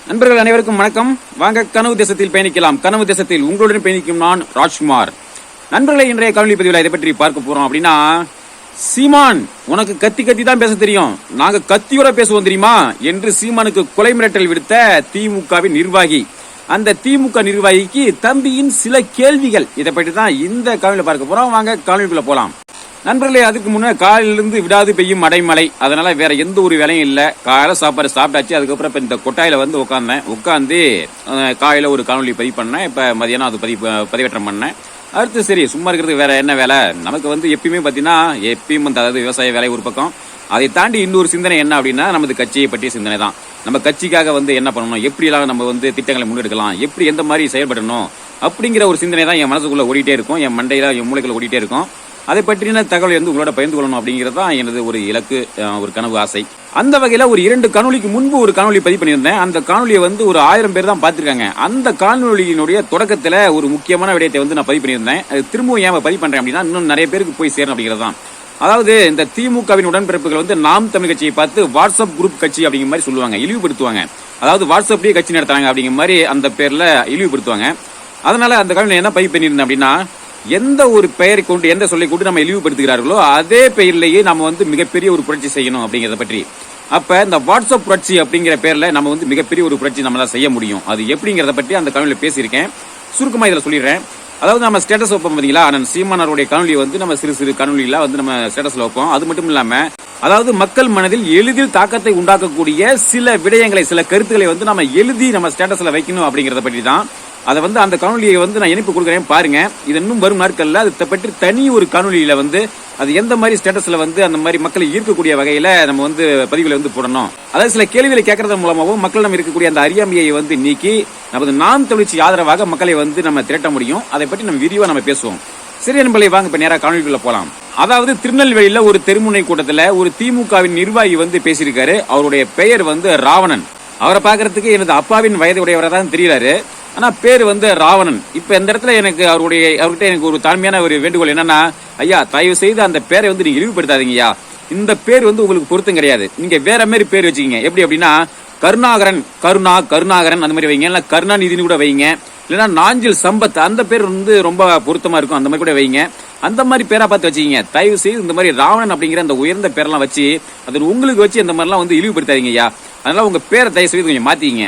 நண்பர்கள் அனைவருக்கும் வணக்கம். வாங்க கனவு தேசத்தில் பயணிக்கலாம். கனவு தேசத்தில் உங்களுடன் பயணிக்கும் நான் ராஜ்குமார். நண்பர்களை இன்றைய காணொலி பதிவில் இதை பற்றி பார்க்க போறோம். அப்படின்னா, சீமான் உனக்கு கத்தி கத்தி தான் பேச தெரியும், நாங்க கத்தியோட பேசுவோம் தெரியுமா என்று சீமானுக்கு கொலை மிரட்டல் விடுத்த திமுகவின் நிர்வாகி. அந்த திமுக நிர்வாகிக்கு தம்பியின் சில கேள்விகள், இதை பற்றி தான் இந்த காணொலியில் பார்க்க போறோம். வாங்க காணொலிக்குள்ள போலாம். நண்பர்களே, அதுக்கு முன்னே காலையிலிருந்து விடாது பெய்யும் அடைமழை, அதனால வேற எந்த ஒரு வேலையும் இல்லை. காலையில சாப்பாடு சாப்பிட்டாச்சு. அதுக்கப்புறம் இப்ப இந்த கொட்டாயில வந்து உட்காந்து காலையில ஒரு காணொலி பதிவு பண்ணேன். இப்ப மதியானம் அது பதிவேற்றம் பண்ணேன். அடுத்து சரி சும்மா இருக்கிறது வேற என்ன வேலை, நமக்கு வந்து எப்பயுமே பாத்தீங்கன்னா எப்பயும் அதாவது விவசாய வேலை ஒரு பக்கம், அதை தாண்டி இன்னொரு சிந்தனை என்ன அப்படின்னா நமது கட்சியை பற்றிய சிந்தனை தான். நம்ம கட்சிக்காக வந்து என்ன பண்ணணும், எப்படி எல்லாம் நம்ம வந்து திட்டங்களை முன்னெடுக்கலாம், எப்படி எந்த மாதிரி செயல்படணும் அப்படிங்கிற ஒரு சிந்தனை தான் என் மனசுக்குள்ள ஓடிட்டே இருக்கும், என் மண்டையில என் மூளைக்குள்ள ஓடிட்டே இருக்கும். அதை பற்றின தகவலை வந்து உங்களோட பகிர்ந்து கொள்ளணும் அப்படிங்கிறது தான் எனது ஒரு இலக்கு, ஒரு கனவு, ஆசை. அந்த வகையில ஒரு 2 காணொலிக்கு முன்பு ஒரு காணொலி பதிவு பண்ணியிருந்தேன். அந்த காணொலியை வந்து ஒரு 1000 பேர் தான் பார்த்திருக்காங்க. அந்த காணொலியினுடைய தொடக்கத்துல ஒரு முக்கியமான விடயத்தை வந்து நான் பதிவு பண்ணியிருந்தேன். அது திரும்பவும் ஏன் பதிவு பண்றேன் அப்படின்னா, இன்னும் நிறைய பேருக்கு போய் சேரணும் அப்படிங்கிறது தான். அதாவது இந்த திமுகவின் உடன்பிறப்புகள் வந்து நாம் தமிழ் கட்சியை பார்த்து வாட்ஸ்அப் குரூப் கட்சி அப்படிங்கிற மாதிரி சொல்லுவாங்க, இழிவுபடுத்துவாங்க. அதாவது வாட்ஸ்அப்லயே கட்சி நடத்துறாங்க அப்படிங்கிற மாதிரி அந்த பேர்ல இழிவுபடுத்துவாங்க. அதனால அந்த காணொலி என்ன பதிவு பண்ணியிருந்தேன் அப்படின்னா, எந்த ஒரு பெயரை கொண்டு எந்த சொல்லை கொண்டு நம்ம இழிவுபடுத்துகிறார்களோ அதே பெயரிலேயே நம்ம வந்து மிகப்பெரிய ஒரு புரட்சி செய்யணும் அப்படிங்கறத பற்றி. அப்ப இந்த வாட்ஸ்அப் புரட்சி அப்படிங்கிற பேர்ல நம்ம வந்து மிகப்பெரிய ஒரு புரட்சி நம்மளால செய்ய முடியும். அது எப்படிங்கறத பற்றி அந்த காணொலியில பேசியிருக்கேன். சுருக்கமா இதுல சொல்லிடுறேன். அதாவது நம்ம ஸ்டேட்டஸ் வைப்போம் பாத்தீங்களா, அண்ணன் சீமானருடைய காணொலியை வந்து நம்ம சிறு சிறு காணொலியில வந்து நம்ம ஸ்டேட்டஸ்ல வைப்போம். அது மட்டும் இல்லாம, அதாவது மக்கள் மனதில் எளிதில் தாக்கத்தை உண்டாக்கக்கூடிய சில விடயங்களை, சில கருத்துக்களை வந்து நம்ம எழுதி நம்ம ஸ்டேட்டஸ்ல வைக்கணும் அப்படிங்கறத பற்றி தான். அதை வந்து அந்த காணொலியை வந்து நான் இணைப்பு கொடுக்குறேன் பாருங்க. இது இன்னும் வரும் நாட்கள்ல அதை பற்றி தனி ஒரு காணொலியில வந்து அது எந்த மாதிரி ஸ்டேட்டஸ்ல வந்து அந்த மாதிரி மக்களை ஈர்க்கக்கூடிய வகையில நம்ம வந்து பதிவுகளை வந்து போடணும். அதாவது சில கேள்விகளை கேட்கறது மூலமாகவும் மக்கள் நம்ம இருக்கக்கூடிய அந்த அறியாமையை வந்து நீக்கி நமது நாம் தமிழ்ச்சி ஆதரவாக மக்களை வந்து நம்ம திரட்ட முடியும். அதை பற்றி நம்ம விரிவா நம்ம பேசுவோம். சரி நண்பர்களே, வாங்க இப்ப நேரா காணொலிக்குள்ள போலாம். அதாவது திருநெல்வேலியில ஒரு தெருமுனை கூட்டத்துல ஒரு திமுகவின் நிர்வாகி வந்து பேசியிருக்காரு. அவருடைய பெயர் வந்து ராவணன். அவரை பாக்குறதுக்கு எனது அப்பாவின் வயது உடையவரை தான் தெரியறாரு, ஆனா பேர் வந்து ராவணன். இப்ப இந்த இடத்துல எனக்கு அவர்கிட்ட எனக்கு ஒரு தாழ்மையான ஒரு வேண்டுகோள் என்னன்னா, ஐயா தயவு செய்து அந்த பேரை வந்து நீங்க இழிவுபடுத்தாதீங்கய்யா. இந்த பேர் வந்து உங்களுக்கு பொருத்தம் கிடையாது. நீங்க வேற மாதிரி பேர் வச்சுக்கீங்க. எப்படி அப்படின்னா, கருணாகரன், கருணாகரன் அந்த மாதிரி வைங்க, இல்ல கருணாநிதினு கூட வைங்க, இல்லைன்னா நாஞ்சில் சம்பத், அந்த பேர் வந்து ரொம்ப பொருத்தமா இருக்கும், அந்த மாதிரி கூட வைங்க. அந்த மாதிரி பேரா பார்த்து வச்சுக்கீங்க. தயவு செய்து இந்த மாதிரி ராவணன் அப்படிங்கிற அந்த உயர்ந்த பேரெல்லாம் வச்சு அது உங்களுக்கு வச்சு இந்த மாதிரிலாம் வந்து இழிவுபடுத்தாதீங்க ஐயா. அதனால உங்க பேரை தயவு செய்து கொஞ்சம் மாத்திங்க.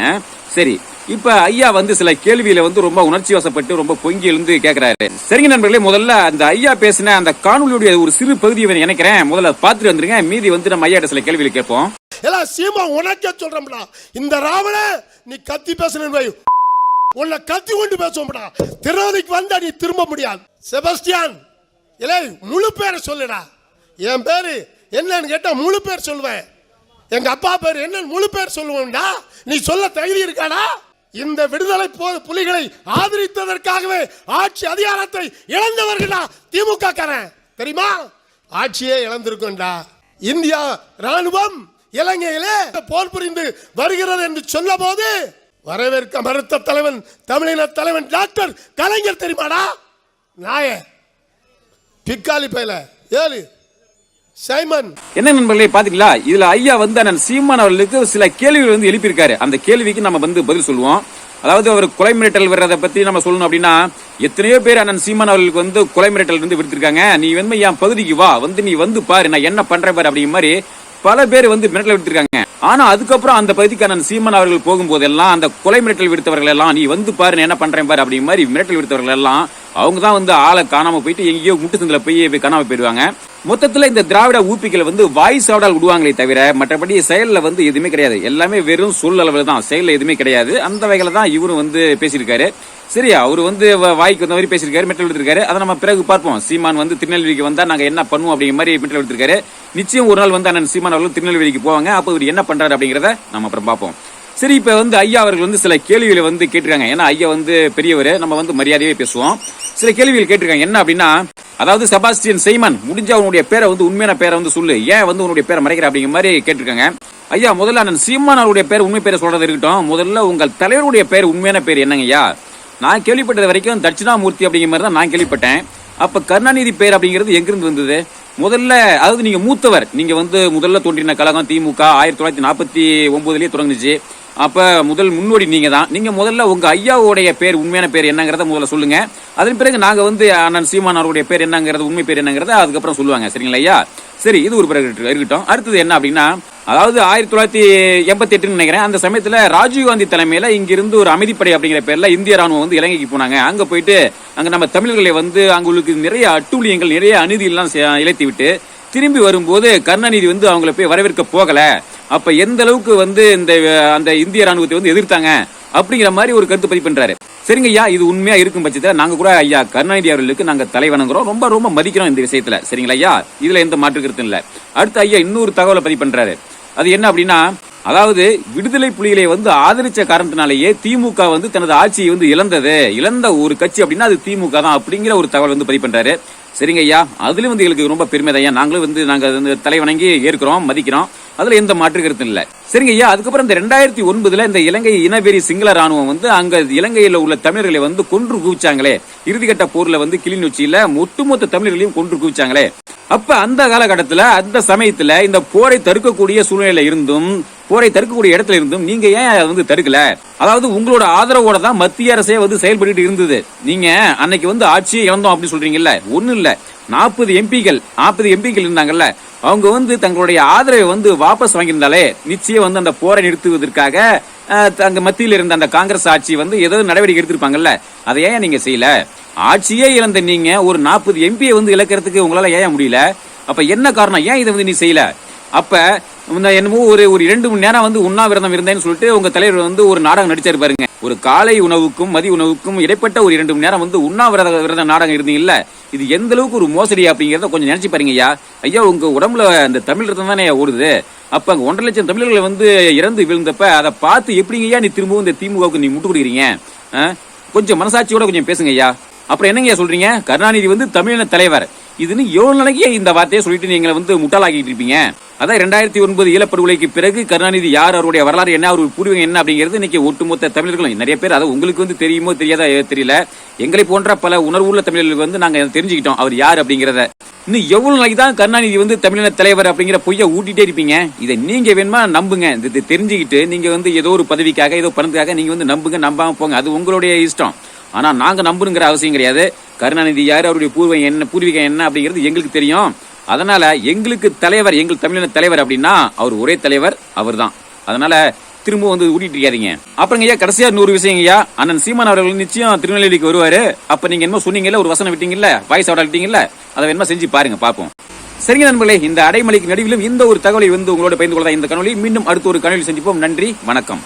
சரி, இப்ப ஐயா வந்து சில கேள்வியில வந்து ரொம்ப உணர்ச்சி வசப்பட்டு ரொம்ப பொங்கி எழுந்து கேட்கிறாரு. சரிங்க நண்பர்களே, முதல்ல அந்த ஐயா பேசின அந்த காணொலியுடைய ஒரு சிறு பகுதியை நினைக்கிறேன், முதல்ல பார்த்துட்டு வந்துருங்க. மீதி வந்து நம்ம ஐயா சில கேள்வியில கேட்போம். சீமா உனக்கே சொல்றோம்டா, இந்த ராவண நீ கத்தி பேசணும், உன்னை கத்தி கொண்டு பேசுவோம்டா. திரோதிக்கு வந்தா நீ திரும்ப முடியாது. செபஸ்டியான், இல்லை முழு பேரை சொல்லுடா. என் பேரு என்னன்னு கேட்டா முழு பேர் சொல்லுவேன். எங்க அப்பா பேர் என்ன முழு பேர் சொல்லுவேன்டா. நீ சொல்ல தகுதி இருக்காடா? இந்த விடுதலை புலிகளை ஆதரித்ததற்காகவே ஆட்சி அதிகாரத்தை இழந்தவர்களா திமுக காரன் தெரியுமா? ஆட்சியே இழந்திருக்கும்டா. இந்தியா ராணுவம் இலங்கையிலே போர் புரிந்து வருகிறது என்று சொல்ல போது வரவேற்க மறுத்த தலைவன் தமிழின தலைவன் டாக்டர் கலைஞர் தெரியுமாடா? நாய பிக்காலி பையல ஏழு சைமன். என்ன நண்பர்களே, பாத்தீங்களா, இதுல ஐயா வந்து அண்ணன் சீமான் அவர்களுக்கு சில கேள்விகள் வந்து எழுப்பியிருக்காரு. அந்த கேள்விக்கு நம்ம வந்து பதில் சொல்லுவோம். அதாவது அவர் கொலை மிரட்டல் வர்றதை பத்தி நம்ம சொல்லணும் அப்படின்னா, எத்தனையோ பேர் அண்ணன் சீமான் அவர்களுக்கு வந்து கொலை மிரட்டல் வந்து விடுத்திருக்காங்க. நீ வந்து என் பகுதிக்கு வா, வந்து நீ வந்து பாரு, நான் என்ன பண்றேன் பாரு அப்படிங்கிற மாதிரி பல பேர் வந்து மிரட்டல் விடுத்திருக்காங்க. ஆனா அதுக்கப்புறம் அந்த பகுதிக்கு அண்ணன் சீமான் அவர்கள் போகும்போதெல்லாம் அந்த கொலை மிரட்டல் விடுத்தவர்கள் எல்லாம் நீ வந்து பாரு, என்ன பண்றேன் பாரு அப்படிங்கிற மாதிரி மிரட்டல் விடுத்தவர்கள் எல்லாம் அவங்க தான் வந்து ஆளை காணாம போயிட்டு எங்கேயோ முட்டு சந்தில போய் காணாம போயிடுவாங்க. மொத்தத்துல இந்த திராவிட ஊப்பிகளை வந்து வாய் சாவடால் விடுவாங்களே தவிர மற்றபடி செயல்ல வந்து எதுவுமே கிடையாது. எல்லாமே வெறும் சொல் அளவுல தான், செயல்ல எதுவுமே கிடையாது. அந்த வகையில தான் இவரும் வந்து பேசியிருக்காரு. சரி, அவரு வந்து வாய்க்கு வந்த மாதிரி பேசியிருக்காரு, மெட்டல் எடுத்திருக்காரு. அதை நம்ம பிறகு பார்ப்போம். சீமான் வந்து திருநெல்வேலிக்கு வந்தா நாங்க என்ன பண்ணுவோம் அப்படிங்கிற மாதிரி மெட்டல் எடுத்திருக்காரு. நிச்சயம் ஒரு நாள் வந்து அண்ணன் சீமான் அவர்கள் திருநெல்வேலிக்கு போவாங்க. அப்ப இவர் என்ன பண்றாரு அப்படிங்கறத நம்ம அப்புறம் பார்ப்போம். சரி, இப்ப வந்து ஐயா அவர்கள் வந்து சில கேள்விகளை வந்து கேட்டிருக்காங்க. ஏன்னா ஐயா வந்து பெரியவர், நம்ம வந்து மரியாதையே பேசுவோம். சில கேள்விகள் கேட்டிருக்காங்க. என்ன அப்படின்னா, அதாவது செபாஸ்டியன் சைமன், முடிஞ்ச அவனுடைய பேரை வந்து உண்மையான பேரை வந்து சொல்லு, ஏன் வந்து உன்னுடைய பேரை மறைக்கிற அப்படிங்கிற மாதிரி கேட்டிருக்காங்க. ஐயா, முதல்ல அண்ணன் சீமான் அவருடைய பேர் உண்மை பேரை சொல்றது இருக்கட்டும், முதல்ல உங்கள் தலைவருடைய பேர் உண்மையான பேர் என்னங்க ஐயா? நான் கேள்விப்பட்டது வரைக்கும் தட்சிணாமூர்த்தி அப்படிங்கிற மாதிரி தான் நான் கேள்விப்பட்டேன். அப்ப கருணாநிதி பேர் அப்படிங்கிறது எங்கிருந்து வந்தது? முதல்ல அதாவது நீங்க மூத்தவர், நீங்க வந்து முதல்ல தோன்றின கழகம் திமுக 1949 தொடங்குச்சு. அப்ப முதல் முன்னோடி நீங்க தான். நீங்க முதல்ல உங்க ஐயாவுடைய பேர், உண்மையான பேர் என்னங்கறத முதல்ல சொல்லுங்க. அதன் பிறகு நாங்க வந்து அண்ணன் சீமான் அவருடைய பேர் என்னங்கறது, உண்மை பேர் என்னங்கறத அதுக்கப்புறம் சொல்லுவாங்க. சரிங்களா ஐயா? சரி, இது ஒரு பிறகு இருக்கட்டும். அடுத்தது என்ன அப்படின்னா, அதாவது 1988 நினைக்கிறேன், அந்த சமயத்துல ராஜீவ்காந்தி தலைமையில இங்கிருந்து ஒரு அமைதிப்படை அப்படிங்கிற பேர்ல இந்திய ராணுவம் வந்து இலங்கைக்கு போனாங்க. அங்க போயிட்டு அங்க நம்ம தமிழர்களை வந்து அங்களுக்கு நிறைய அட்டூழியங்கள், நிறைய அநீதி எல்லாம் இழைத்து விட்டு திரும்பி வரும்போது கருணாநிதி வந்து அவங்களை போய் வரவேற்க போகல. அப்ப எந்த அளவுக்கு வந்து அந்த இந்திய ராணுவத்தை வந்து எதிர்த்தாங்க அப்படிங்கிற மாதிரி ஒரு கருத்து பதிவு பண்றாரு. சரிங்க ஐயா, இது உண்மையா இருக்கும் பட்சத்துல நாங்க கூட ஐயா கருணாநிதி அவர்களுக்கு நாங்க தலை வணங்குறோம், ரொம்ப ரொம்ப மதிக்கிறோம் இந்த விஷயத்துல. சரிங்களா ஐயா? இதுல எந்த மாற்று கருத்தும் இல்ல. அடுத்து ஐயா இன்னொரு தகவலை பதிவு பண்றாரு. அது என்ன அப்படின்னா, அதாவது விடுதலை புலிகளை வந்து ஆதரிச்ச காரணத்தினாலேயே திமுக வந்து தனது ஆட்சியை வந்து இழந்த ஒரு கட்சி அப்படின்னா அது திமுக தான் அப்படிங்கிற ஒரு தகவல் வந்து பதிவு பண்றாரு. சரிங்க ஐயா, அதுல வந்து எங்களுக்கு ரொம்ப பெருமை தான். நாங்களும் வந்து நாங்க தலை வணங்கி ஏற்கிறோம், மதிக்கிறோம். அதுல எந்த மாற்று கருத்தும் இல்ல. சரிங்க ஐயா, அதுக்கப்புறம் இந்த 2009 இந்த இலங்கை இனவெறி சிங்கள ராணுவம் வந்து அங்க இலங்கையில உள்ள தமிழர்களை வந்து கொன்று குவிச்சாங்களே, இறுதிக்கட்ட போர்ல வந்து கிளிநொச்சியில ஒட்டுமொத்த தமிழர்களையும் கொன்று குவிச்சாங்களே. அப்ப அந்த காலகட்டத்துல, அந்த சமயத்துல இந்த போரை தடுக்கக்கூடிய சூழ்நிலையில இருந்தும், போரை தடுக்கக்கூடிய இடத்துல இருந்தும் நீங்க ஏன் அதை வந்து தடுக்கல? அதாவது உங்களோட ஆதரவோட தான் மத்திய அரசே வந்து செயல்பட்டு இருந்தது. நீங்க அன்னைக்கு வந்து ஆட்சியை இழந்தோம் அப்படின்னு சொல்றீங்கல்ல, ஒண்ணு இல்ல, 40 எம்பிக்கள் இருந்தாங்கல்ல, அவங்க வந்து தங்களுடைய ஆதரவை வந்து வாபஸ் வாங்கியிருந்தாலே நிச்சயம் வந்து அந்த போரை நிறுத்துவதற்காக அங்க மத்தியில் இருந்த அந்த காங்கிரஸ் ஆட்சி வந்து ஏதாவது நடவடிக்கை எடுத்திருப்பாங்கல்ல. அதை ஏன் நீங்க செய்யல? ஆட்சியே இழந்த நீங்க ஒரு 40 எம்பியை வந்து இழக்கிறதுக்கு உங்களால ஏன் முடியல? அப்ப என்ன காரணம்? ஏன் இதை வந்து நீ செய்யல? அப்ப என்னமோ ஒரு 2 மணி நேரம் வந்து உண்ணாவிரதம் இருந்தேன்னு சொல்லிட்டு உங்க தலைவர் வந்து ஒரு நாடகம் நடிச்சாரு பாருங்க. ஒரு காலை உணவுக்கும் மதிய உணவுக்கும் இடைப்பட்ட ஒரு 2 மணி நேரம் வந்து உண்ணாவிரத நாடகம் இருந்தீங்கல்ல, இது எந்த அளவுக்கு ஒரு மோசடி அப்படிங்கறத கொஞ்சம் நினைச்சு பாருங்க ஐயா. ஐயா, உங்க உடம்புல அந்த தமிழ் ரத்தம் தானே ஓடுது. அப்ப அங்க 1.5 லட்சம் தமிழர்களை வந்து இறந்து விழுந்தப்ப அதை பார்த்து எப்படிங்க ஐயா நீ திரும்பவும் இந்த திமுகவுக்கு நீ முட்டு கொடுக்குறீங்க? கொஞ்சம் மனசாட்சியோட கொஞ்சம் பேசுங்க ஐயா. அப்புறம் என்னங்க சொல்றீங்க, கருணாநிதி வந்து தமிழின தலைவர், இதுன்னு எவ்வளவு நாளைக்கு இந்த வார்த்தையை சொல்லிட்டு நீங்க வந்து முட்டாளாக்கிட்டு இருப்பீங்க? அதான் 2009 ஈழப்படுகொலைக்கு பிறகு கருணாநிதி யார், அவருடைய வரலாறு என்ன, அவருடைய பூர்வீகம் என்ன அப்படிங்கிறது இன்னைக்கு ஒட்டுமொத்த தமிழர்களும் நிறைய பேர், அதை உங்களுக்கு வந்து தெரியுமோ தெரியாதா தெரியல, எங்களை போன்ற பல உணர்வுள்ள தமிழர்களுக்கு வந்து நாங்க தெரிஞ்சுக்கிட்டோம் அவர் யார் அப்படிங்கறத. இன்னும் எவ்வளவு நாளைக்கு தான் கருணாநிதி வந்து தமிழின தலைவர் அப்படிங்கிற பொய்ய ஊட்டிட்டே இருப்பீங்க? இதை நீங்க வேணுமா நம்புங்க. இது தெரிஞ்சுக்கிட்டு நீங்க வந்து ஏதோ ஒரு பதவிக்காக, ஏதோ பணத்துக்காக நீங்க வந்து நம்புங்க, நம்பாம போங்க, அது உங்களுடைய இஷ்டம். ஆனா நாங்க நம்புங்கிற அவசியம் கிடையாது. கருணாநிதி யாரு, அவருடைய பூர்வீகம் என்ன அப்படிங்கிறது எங்களுக்கு தெரியும். அதனால எங்களுக்கு தலைவர், எங்கள் தமிழின தலைவர் அப்படின்னா அவர் ஒரே தலைவர், அவர் தான். அதனால திரும்ப வந்து ஊட்டிட்டு இருக்காதீங்க. அப்புறம் ஐயா கடைசியா 100 விஷயம் ஐயா, அண்ணன் சீமான் அவர்கள் நிச்சயம் திருநெல்வேலிக்கு வருவாரு. அப்ப நீங்க என்ன சொன்னீங்கல்ல, ஒரு வசனம் விட்டீங்கல்ல, வாய்ஸ் அவுட் விட்டீங்கல்ல, அதை வேணுமா செஞ்சு பாருங்க, பாப்போம். சரிங்க நண்பர்களே, இந்த அடைமலைக்கு நடுவிலும் இந்த ஒரு தகவலை வந்து உங்களோட பகிர்ந்து கொள்ளதான் இந்த காணொலி. மீண்டும் அடுத்த ஒரு காணொலி சந்திப்போம். நன்றி, வணக்கம்.